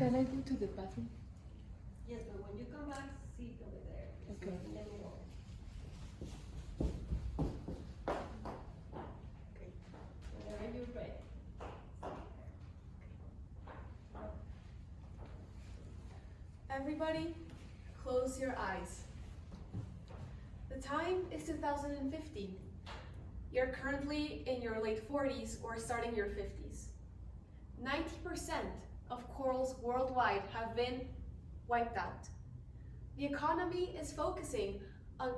Can I go to the bathroom? Yes, but when you come back, sit over there. Okay. And let me know. Okay. Whenever you're ready. Everybody, close your eyes. The time is 2015. You're currently in your late 40s or starting your 50s. 90% of corals worldwide have been wiped out. The economy is focusing on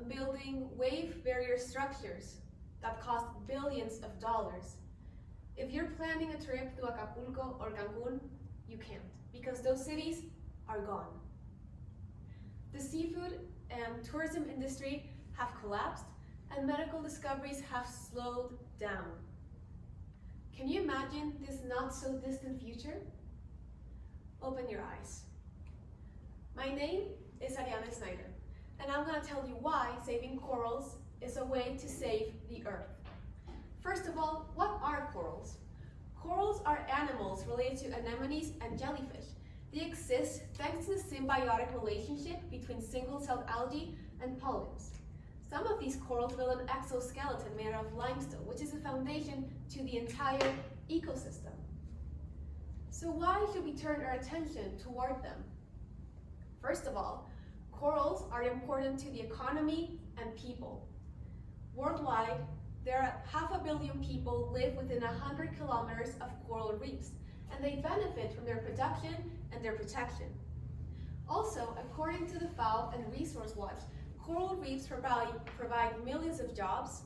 building wave barrier structures that cost billions of dollars. If you're planning a trip to Acapulco or Cancun, you can't, because those cities are gone. The seafood and tourism industry have collapsed, and medical discoveries have slowed down. Can you imagine this not so distant future? Open your eyes. My name is Ariana Snyder, and I'm going to tell you why saving corals is a way to save the Earth. First of all, what are corals? Corals are animals related to anemones and jellyfish. They exist thanks to the symbiotic relationship between single-celled algae and polyps. Some of these corals build an exoskeleton made out of limestone, which is the foundation to the entire ecosystem. So why should we turn our attention toward them? First of all, corals are important to the economy and people. Worldwide, there are 500 million people live within 100 kilometers of coral reefs, and they benefit from their production and their protection. Also, according to the FAO and Resource Watch, coral reefs provide millions of jobs.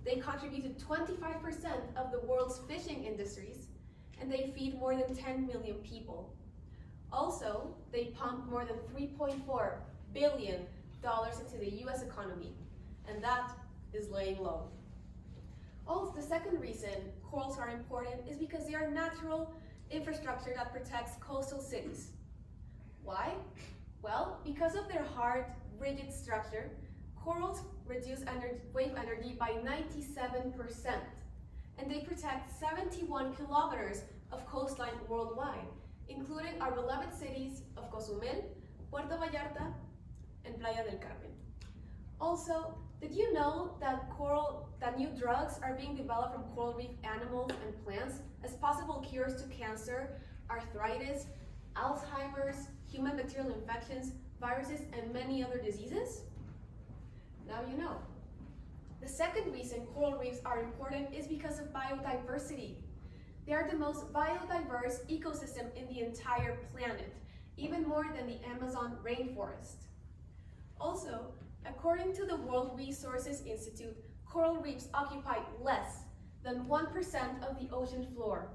They contribute to 25% of the world's fishing industries, and they feed more than 10 million people. Also, they pump more than $3.4 billion into the US economy, and that is laying low. Also, the second reason corals are important is because they are natural infrastructure that protects coastal cities. Why? Well, because of their hard, rigid structure, corals reduce wave energy by 97%, and they protect 71 kilometers of coastline worldwide, including our beloved cities of Cozumel, Puerto Vallarta, and Playa del Carmen. Also, did you know that new drugs are being developed from coral reef animals and plants as possible cures to cancer, arthritis, Alzheimer's, human bacterial infections, viruses, and many other diseases? Now you know. The second reason coral reefs are important is because of biodiversity. They are the most biodiverse ecosystem in the entire planet, even more than the Amazon rainforest. Also, according to the World Resources Institute, coral reefs occupy less than 1% of the ocean floor.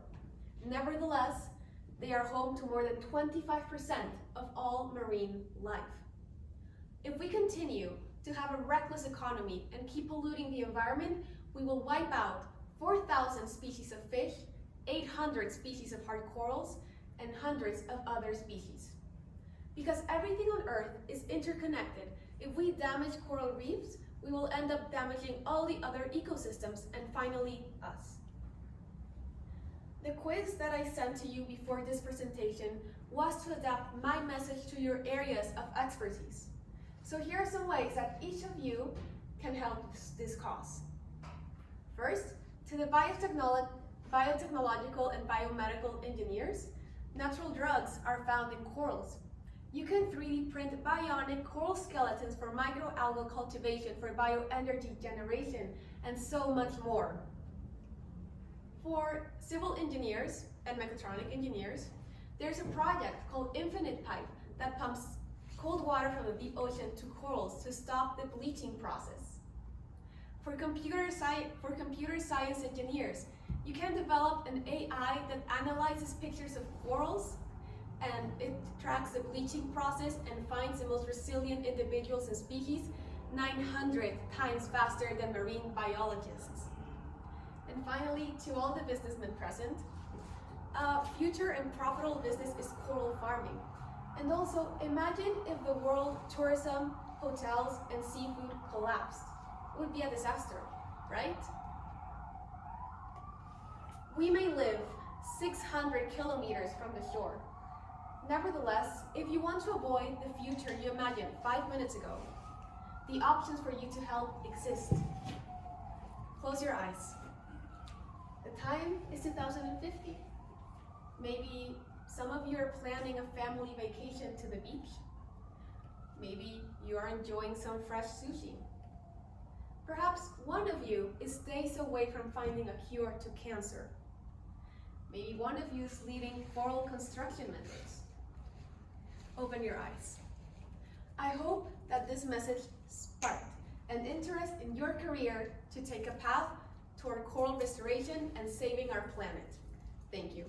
Nevertheless, they are home to more than 25% of all marine life. If we continue to have a reckless economy and keep polluting the environment, we will wipe out 4,000 species of fish, 800 species of hard corals, and hundreds of other species. Because everything on Earth is interconnected, if we damage coral reefs, we will end up damaging all the other ecosystems and finally us. The quiz that I sent to you before this presentation was to adapt my message to your areas of expertise. So here are some ways that each of you can help this cause. First, to the biotechnological and biomedical engineers, natural drugs are found in corals. You can 3D print bionic coral skeletons for microalgal cultivation for bioenergy generation, and so much more. For civil engineers and mechatronic engineers, there's a project called Infinite Pipe that pumps cold water from the deep ocean to corals to stop the bleaching process. For computer science engineers, you can develop an AI that analyzes pictures of corals, and it tracks the bleaching process and finds the most resilient individuals and species 900 times faster than marine biologists. And finally, to all the businessmen present, a future and profitable business is coral farming. And also, imagine if the world tourism, hotels, and seafood collapsed. It would be a disaster, right? We may live 600 kilometers from the shore, Nevertheless, if you want to avoid the future you imagined 5 minutes ago, the options for you to help exist. Close your eyes. The time is 2050. Maybe some of you are planning a family vacation to the beach. Maybe you are enjoying some fresh sushi. Perhaps one of you is days away from finding a cure to cancer. Maybe one of you is leading oral construction methods. Open your eyes. I hope that this message sparked an interest in your career to take a path toward coral restoration and saving our planet. Thank you.